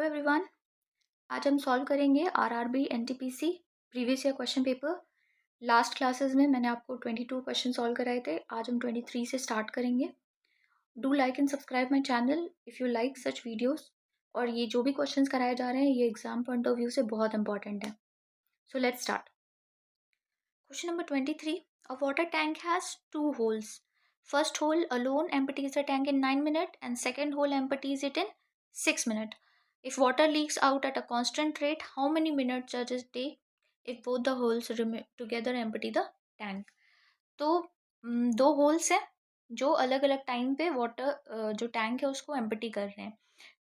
Everyone, आज हम solve करेंगे RRB NTPC previous year question paper. Last classes में मैंने आपको 22 क्वेश्चन सॉल्व कराए थे। आज हम 23 से स्टार्ट करेंगे। Do like and subscribe my channel if you like such videos. और ये जो भी क्वेश्चंस कराए जा रहे हैं ये एग्जाम पॉइंट ऑफ व्यू से बहुत इंपॉर्टेंट है। So let's start. Question number 23, a water tank has two holes. First hole alone empties the tank in 9 minutes and second hole empties it in 6 minutes. If water leaks out at a constant rate, how many minutes does it take if both the holes together empty the tank? तो दो holes हैं जो अलग अलग time पे water जो tank है उसको एम्प्टी कर रहे हैं।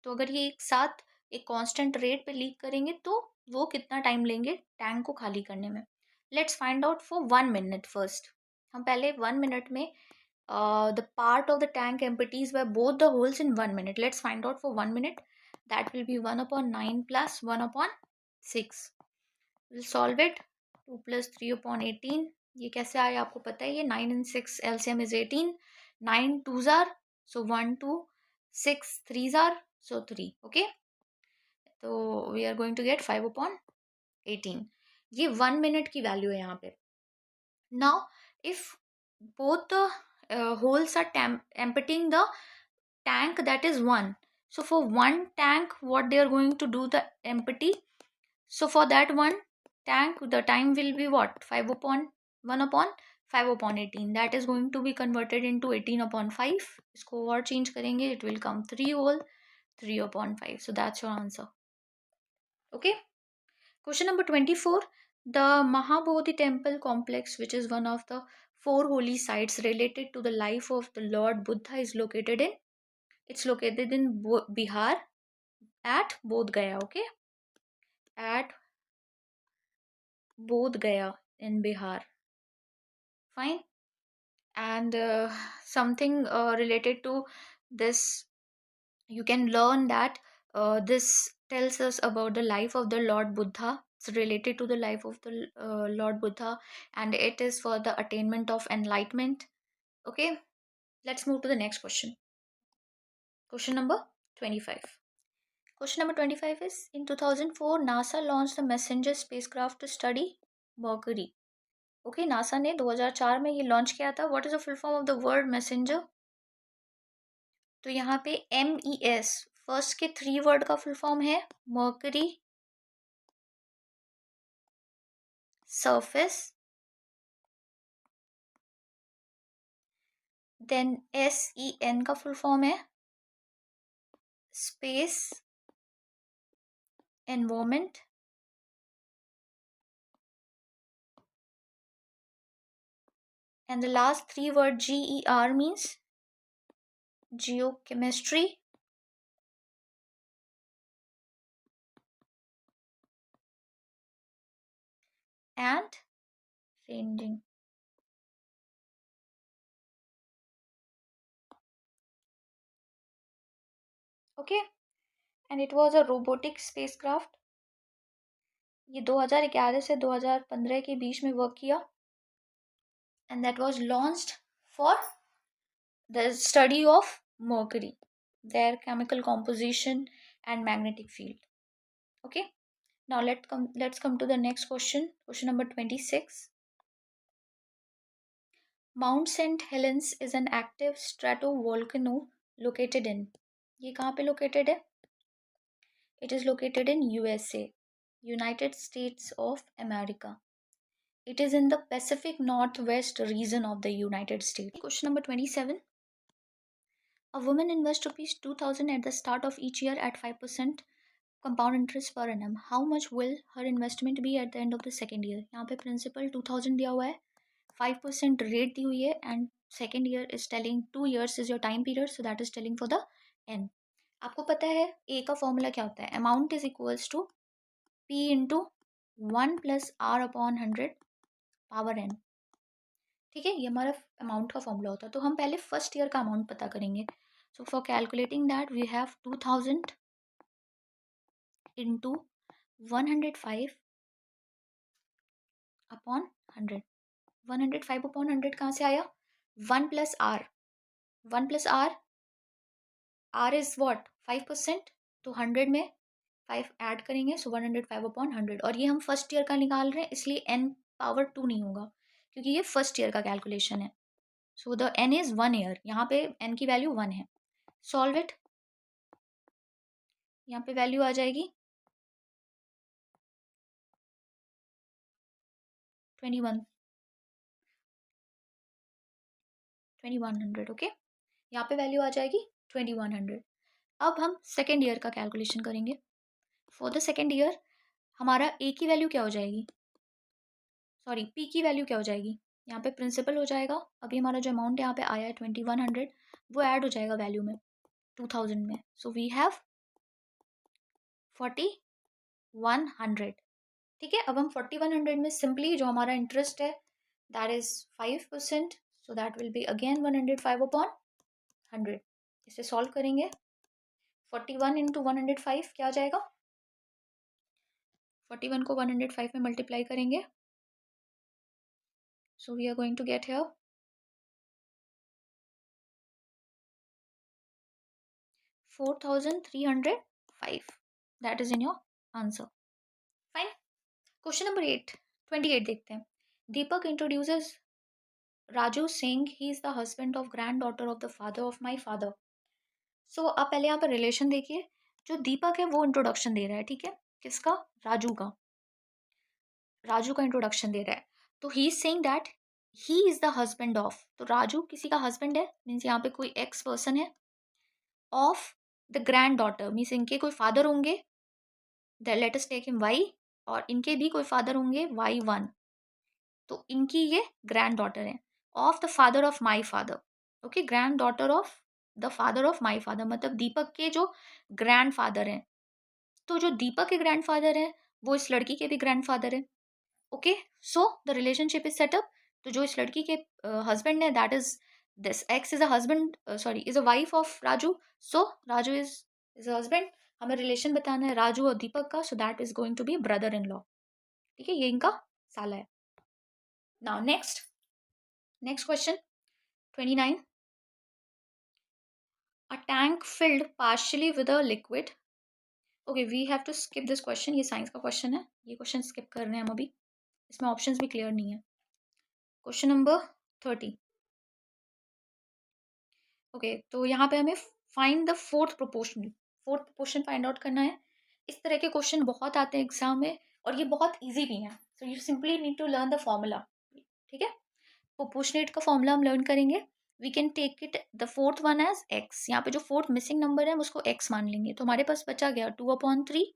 तो अगर ये एक साथ एक कांस्टेंट रेट पे लीक करेंगे तो वो कितना टाइम लेंगे टैंक को खाली करने में। Let's find out for 1 minute first. हम पहले 1 मिनट में the part of the tank empties by both the holes in 1 minute. Let's find out for 1 minute. That will B 1/9 plus 1/6। Will solve it. 2 + 3/18। ये कैसे आया आपको पता है। ये 9 and 6 LCM is 18. 9 2s are so 1 2, 6 3s are so 3. Okay, तो we are going to get 5/18. ये 1 minute की वैल्यू है यहाँ पे। Now if both the holes are emptying the tank that is 1, so for one tank what they are going to do the empty, so for that one tank the time will be what 5/1/5/18, that is going to be converted into 18/5. इसको और change करेंगे it will come 3 whole 3/5. So that's your answer. Okay, question number 24. The Mahabodhi temple complex, which is one of the 4 holy sites related to the life of the Lord Buddha, is located in, it's located in Bihar at Bodh Gaya. Okay, at Bodh Gaya in Bihar. Fine. And something related to this, you can learn that this tells us about the life of the Lord Buddha. It's related to the life of the Lord Buddha, and it is for the attainment of enlightenment. Okay, let's move to the next question. Question number 25. Question number 25 is, in 2004 NASA launched the Messenger spacecraft to study Mercury. Okay, NASA ने 2004 में ये launch किया था। What is the full form of the word messenger? तो यहाँ पे MES first के 3 word का फुल फॉर्म है मर्करी सरफेस, देन SEN का फुल फॉर्म है space environment, and the last 3 word GER means geochemistry and ranging. Okay, and it was a robotic spacecraft. ये 2011 से 2015 के बीच में वर्क किया, and that was launched for the study of mercury, their chemical composition and magnetic field. Okay, now let's come to the next question. Question number 26. Mount St. Helens is an active stratovolcano located in, ये कहाँ पे located है? It is located in USA, United States of America. It is in the Pacific Northwest region of the United States. Question number 27. A woman invests ₹2,000 at the start of each year at 5% compound interest per annum. How much will her investment be at the end of the second year? यहाँ पे principal 2,000 दिया हुआ है, 5% rate दी हुई है, and second year is telling 2 years is your time period, so that is telling for the n. आपको पता है A का फॉर्मूला क्या होता है? Amount is equals to P into 1 plus R upon 100 power n. ठीक है, ये हमारा अमाउंट का फॉर्मूला होता है। तो हम पहले फर्स्ट ईयर का अमाउंट पता करेंगे। So for calculating that we have 2000 into 105 upon 100। 105 upon 100 कहाँ से आया? 1 plus R, 1 plus R, R is what 5%, तो 100 में 5 ऐड करेंगे, सो 105/100, और ये हम फर्स्ट ईयर का निकाल रहे हैं इसलिए n पावर 2 नहीं होगा क्योंकि ये फर्स्ट ईयर का कैलकुलेशन है। So the n is 1 year, यहाँ पे n की वैल्यू 1 है। सॉल्व इट, यहाँ पे वैल्यू आ जाएगी 2100। ओके, यहाँ पे वैल्यू आ जाएगी 2100। अब हम सेकेंड ईयर का कैलकुलेशन करेंगे। फॉर द सेकेंड ईयर हमारा ए की वैल्यू क्या हो जाएगी, सॉरी पी की वैल्यू क्या हो जाएगी, यहाँ पे प्रिंसिपल हो जाएगा। अभी हमारा जो अमाउंट यहाँ पे आया है 2100, वो ऐड हो जाएगा वैल्यू में 2000 में। So we have 4100। ठीक है, अब हम 4100 में सिंपली जो हमारा इंटरेस्ट है that is 5%, so that will be again 105/100। इसे सॉल्व करेंगे, 41 इंटू 105 क्या आ जाएगा, 41 को 105 में मल्टीप्लाई करेंगे, so we are going to get here 4305। That is in your answer. Fine. Question number 28 देखते हैं। Deepak introduces Raju Singh, he is the husband of granddaughter of the father of my father. So आप पहले यहाँ पर relation देखिए, जो दीपक है वो इंट्रोडक्शन दे रहा है, ठीक है, किसका, राजू का, राजू का इंट्रोडक्शन दे रहा है। तो he is saying that he is the husband of, तो राजू किसी का हस्बैंड है, मीन्स यहाँ पे कोई एक्स पर्सन है, of the granddaughter means इनके कोई फादर होंगे, let us take him Y, और इनके भी कोई फादर होंगे y1, तो इनकी ये ग्रैंड डॉटर है, of the father of my father. Okay, grand daughter of the father of my father, मतलब दीपक के जो ग्रैंड फादर हैं, तो जो दीपक के ग्रैंड फादर हैं वो इस लड़की के भी ग्रैंड फादर है। Okay, so the relationship is setup. तो जो इस लड़की के हस्बैंड है that is this X is a husband, sorry is a wife of Raju, so Raju is a husband. हमें रिलेशन बताना है राजू और दीपक का, so that is going to be brother in law. ठीक है, ये इनका साला है। Now next question 29। A tank filled partially with a liquid. Okay, we have to skip this question, ये साइंस का क्वेश्चन है, ये क्वेश्चन स्किप कर रहे हैं हम अभी, इसमें ऑप्शंस भी क्लियर नहीं है। Question number 30। ओके, तो यहाँ पे हमें find the fourth proportion find out करना है। इस तरह के क्वेश्चन बहुत आते हैं एग्जाम में और ये बहुत इजी भी हैं, so you simply need to learn the formula. ठीक है, प्रोपोर्शनेट का फॉर्मूला हम लर्न करेंगे। We can take it the fourth one as X, यहाँ पे जो फोर्थ मिसिंग नंबर है हम उसको एक्स मान लेंगे, तो हमारे पास बचा गया 2/3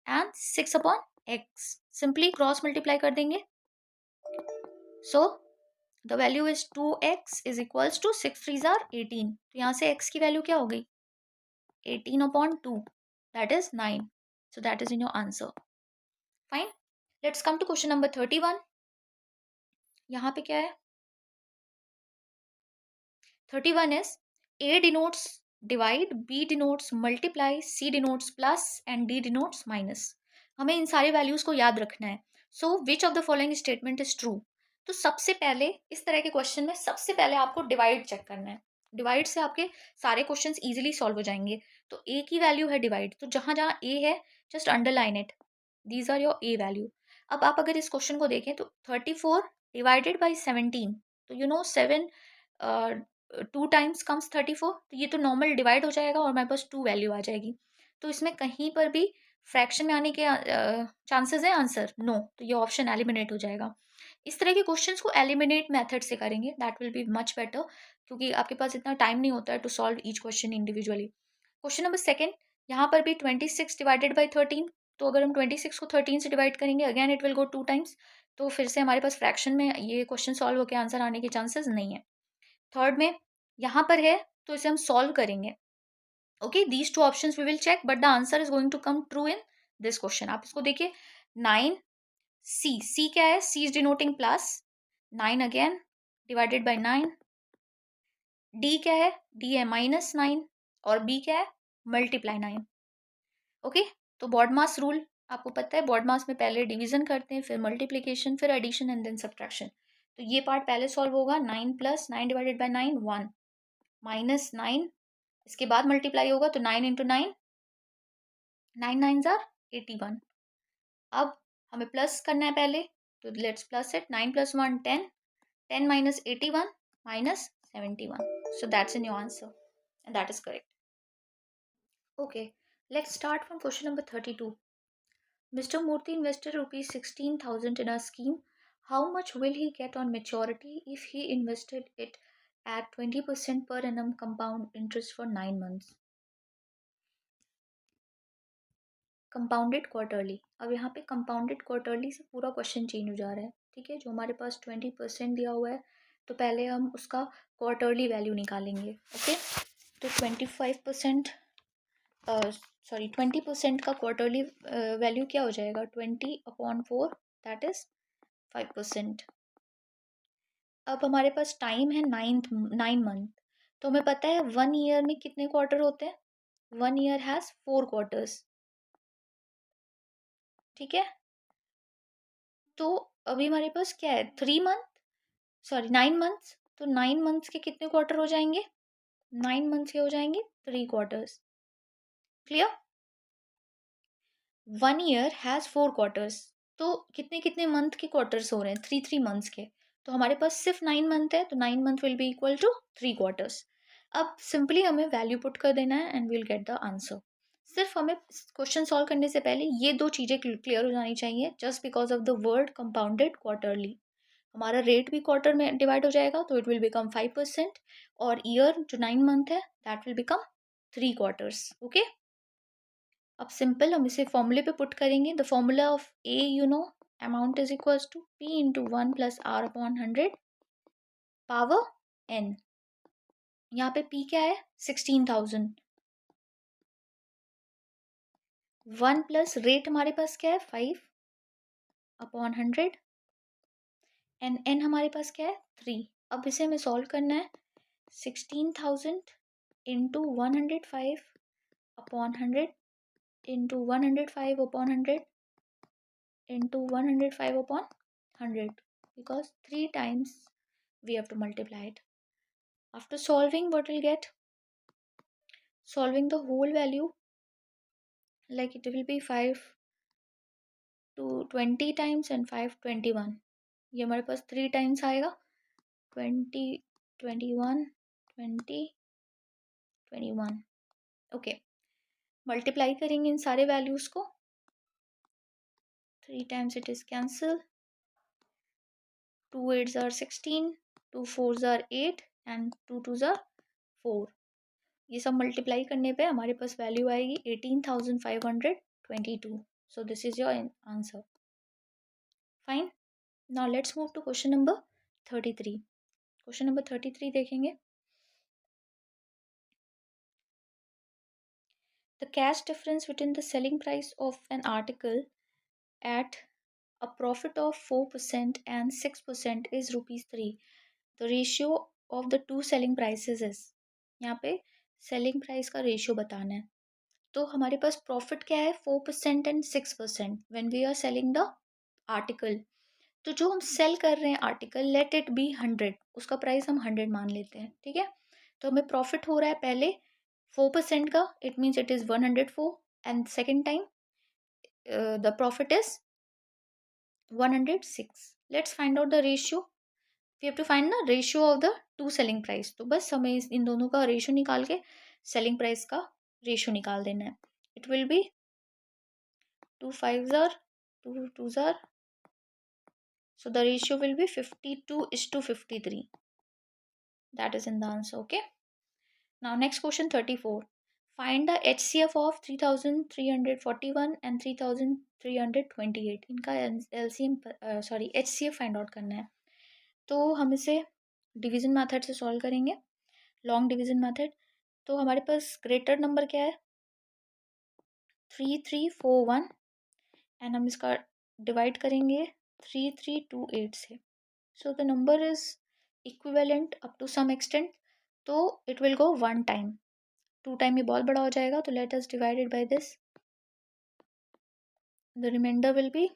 and 6/x। Simply cross multiply कर देंगे, so the value is 2x is equals to 6 3 जार 18। तो यहाँ से x की वैल्यू क्या हो गई, 18/2, that is 9। So that is in your answer. Fine, let's come to question number 31। यहाँ पे क्या है, 31 is A denotes divide, B denotes multiply, C denotes plus and D denotes minus। हमें इन सारे वैल्यूज को याद रखना है। So which of the following statement is true. तो सबसे पहले इस तरह के क्वेश्चन में सबसे पहले आपको डिवाइड चेक करना है, डिवाइड से आपके सारे क्वेश्चन इजीली सॉल्व हो जाएंगे। तो ए की वैल्यू है डिवाइड, तो जहां जहां ए है just underline it, these are your A value. अब आप अगर इस क्वेश्चन को देखें तो 34 डिवाइडेड बाई 17, तो यू नो 7 2 टाइम्स कम्स 34, तो ये तो नॉर्मल डिवाइड हो जाएगा और हमारे पास 2 वैल्यू आ जाएगी। तो इसमें कहीं पर भी फ्रैक्शन में आने के चांसेस है आंसर नो, तो ये ऑप्शन एलिमिनेट हो जाएगा। इस तरह के क्वेश्चंस को एलिमिनेट मेथड से करेंगे, that will be much better, क्योंकि आपके पास इतना टाइम नहीं होता है to solve each question individually. Question number second, यहाँ पर भी 26 डिवाइडेड बाई 13, तो अगर हम 26 को 13 से डिवाइड करेंगे again it will go 2 times, तो फिर से हमारे पास फ्रैक्शन में ये क्वेश्चन सॉल्व होकर आंसर आने के चांसेस नहीं है। थर्ड में यहाँ पर है तो इसे हम सॉल्व करेंगे। Okay, these two options we will check but the answer is going to come true in this question. आप इसको देखिए, 9 सी क्या है, C is denoting plus, 9 again divided by 9। D क्या है, डी है -9, और बी क्या है, मल्टीप्लाई 9। ओके, तो बॉडमास रूल आपको पता है, बॉडमास में पहले डिवीजन करते हैं, फिर मल्टीप्लीकेशन, फिर एडिशन एंड देन सब्ट्रैक्शन। तो ये पार्ट पहले सॉल्व होगा, 9 + 9 डिवाइडेड बाई 9 1, -9, इसके बाद मल्टीप्लाई होगा तो 9 × 9 9 9s आर 81। अब हमें प्लस करना है पहले, तो let's plus it. 9 + 1 10, 10 minus 81 minus 71. So that's in your answer, and that is correct. Okay, let's start from question number 32. Mr. Murthy invested rupees 16,000 in a scheme. How much will he get on maturity if he invested it at 20% per annum compound interest for 9 months? Compounded quarterly. अब यहाँ पे compounded quarterly से पूरा question change हो जा रहा है, ठीक है। जो हमारे पास 20% दिया हुआ है, तो पहले हम उसका क्वार्टरली वैल्यू निकालेंगे। ओके, तो 25% सॉरी 20% का क्वार्टरली वैल्यू क्या हो जाएगा? 20/4, दैट इज 5%। अब हमारे पास टाइम है 9 मंथ, तो हमें पता है 1 ईयर में कितने क्वार्टर होते हैं? 1 ईयर हैज़ 4 क्वार्टर्स, ठीक है। तो अभी हमारे पास क्या है? 9 मंथ्स। तो 9 मंथ्स के कितने क्वार्टर हो जाएंगे? 9 मंथ्स के हो जाएंगे 3 quarters. Clear? 1 year has 4 quarters, तो कितने कितने मंथ के क्वार्टर्स हो रहे हैं? 3 मंथ्स के। तो हमारे पास सिर्फ 9 मंथ है, तो 9 month will be equal to 3 quarters. अब सिंपली हमें वैल्यू पुट कर देना है and will get the answer. सिर्फ हमें क्वेश्चन सॉल्व करने से पहले ये 2 चीज़ें क्लियर हो जानी चाहिए, just because of the word compounded quarterly. हमारा रेट भी क्वार्टर में डिवाइड हो जाएगा, तो इट विल बिकम 5%, और ईयर जो 9 मंथ है that will become 3 quarters. Okay, अब सिंपल हम इसे फॉर्मूले पे पुट करेंगे। The formula of A, you know, amount is equals to P into 1 + r/100 power n। यहाँ पे p क्या है? 16,000। 1 प्लस रेट हमारे पास क्या है? 5/100, एंड n हमारे पास क्या है? 3। अब इसे हमें सॉल्व करना है। 16,000 into 105/100 into 105/100 into 105/100, because 3 times we have to multiply it. After solving, what we'll get? Solving the whole value, like it will be 5 to 20 times and 5 21। ये हमारे पास 3 times आएगा, 20 21 20 21। ओके, मल्टीप्लाई करेंगे इन सारे वैल्यूज़ को। 3 times it is cancel, 2 8s are 16, 2 4s are 8 and 2 2s are 4। ये सब multiply करने पे हमारे पास वैल्यू आएगी 18,522। So this is your answer. Fine, now let's move to question number 33। Question number 33 देखेंगे। The cash difference between the selling price of an article at a profit of 4% and 6% is ₹3। The ratio of the two selling prices is, यहाँ पे selling price का ratio बताना है। तो हमारे पास profit क्या है? 4% and 6% when we are selling the article. तो जो हम सेल कर रहे हैं आर्टिकल, लेट इट बी 100, उसका प्राइस हम 100 मान लेते हैं, ठीक है। तो हमें प्रॉफिट हो रहा है पहले 4% का, it means it is 104, and second time the profit is 106। Let's find out the ratio. We have to find the ratio of the two selling price. तो बस हमें इन दोनों का रेशियो निकाल के सेलिंग प्राइस का रेशियो निकाल देना है। It will be 2 5s are 2 2s are, so the ratio will be 52:53. That is in the answer. Okay, now next question 34. Find the HCF of 3,341 and 3,328। इनका LCM sorry HCF find out करना है। तो हम इसे division method से solve करेंगे, long division method. तो हमारे पास ग्रेटर नंबर क्या है? 3341, एंड हम इसका डिवाइड करेंगे 3328 से। So the number is equivalent up to some extent, तो it will go 1 time. 2 time ये बहुत बड़ा हो जाएगा, तो let us divide it by this. The remainder will be,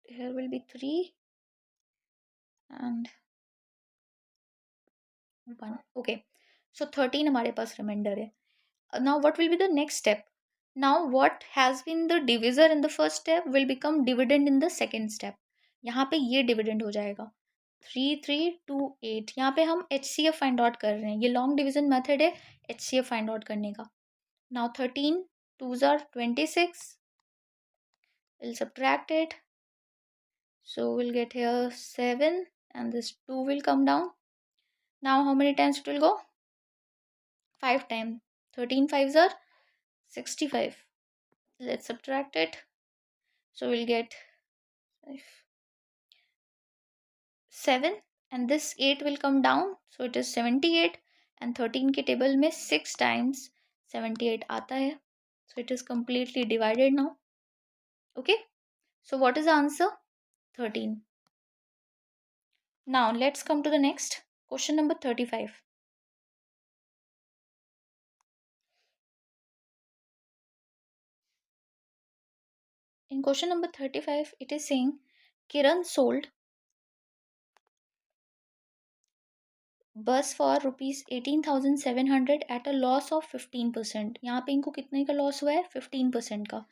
here will be 3 and 1। Okay, so 13 हमारे पास रिमाइंडर है। Now what will be the next step? Now what has been the divisor in the first step will become dividend in the second step. यहाँ पे ये dividend हो जाएगा 3328. यहाँ पे हम HCF फाइंड आउट कर रहे हैं, ये लॉन्ग डिविजन मेथड है HCF फाइंड आउट करने का. Now 13 2s are 26. We'll subtract it. So we'll get here 7 and this 2 will come down. Now how many times it will go? 5 times. 13 5s are 65. Let's subtract it. So we'll get 7 and this 8 will come down. So it is 78 and 13 के table में 6 times 78 आता है. So it is completely divided now. Okay. So what is the answer? 13. Now let's come to the next question number 35. In question number 35, it is saying Kiran sold बस for ₹18,700 at a loss of 15%. यहाँ पे इनको कितने का loss हुआ है? 15% का.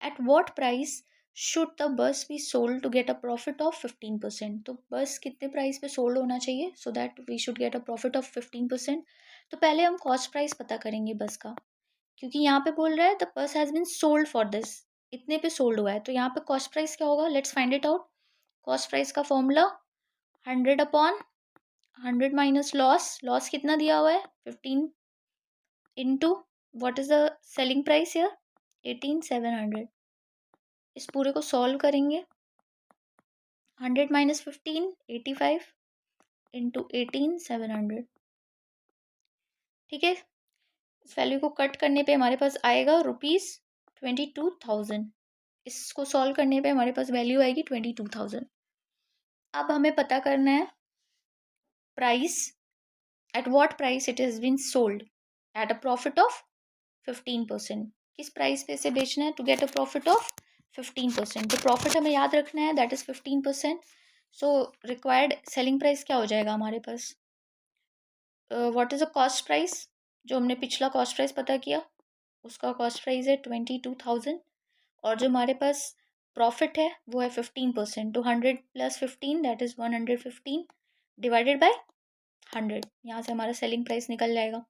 At what price should the bus be sold to get a profit of 15%. तो बस कितने प्राइस पे सोल्ड होना चाहिए so that we should get a profit of 15%. तो पहले हम कॉस्ट प्राइस पता करेंगे बस का, क्योंकि यहाँ पे बोल रहा है the bus has been sold for this, इतने पे सोल्ड हुआ है. तो यहाँ पे कॉस्ट प्राइस क्या होगा? Let's find it out. Cost price का फॉर्मूला 100 अपॉन 100 माइनस लॉस कितना दिया हुआ है? 15 into what is the selling price here? 18,700. इस पूरे को सॉल्व करेंगे. 100 माइनस 15 85 इंटू 18,700. ठीक है. इस वैल्यू को कट करने पे हमारे पास आएगा ₹22,000. इसको सॉल्व करने पे हमारे पास वैल्यू आएगी 22,000. अब हमें पता करना है price, at what price it has been sold at a profit of 15%. किस प्राइस पे इसे बेचना है to get a profit of 15%. तो प्रॉफिट हमें याद रखना है, that is 15%. So required selling price क्या हो जाएगा हमारे पास? What is the cost price? जो हमने पिछला कॉस्ट प्राइस पता किया उसका कॉस्ट प्राइस है 22,000 और जो हमारे पास प्रॉफिट है वो है 15%. तो 100 plus 15 that is 115 divided by 100. यहाँ से हमारा सेलिंग प्राइस निकल जाएगा.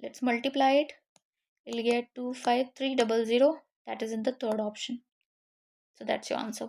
Let's multiply it. We'll get 25300. That is in the third option. So that's your answer.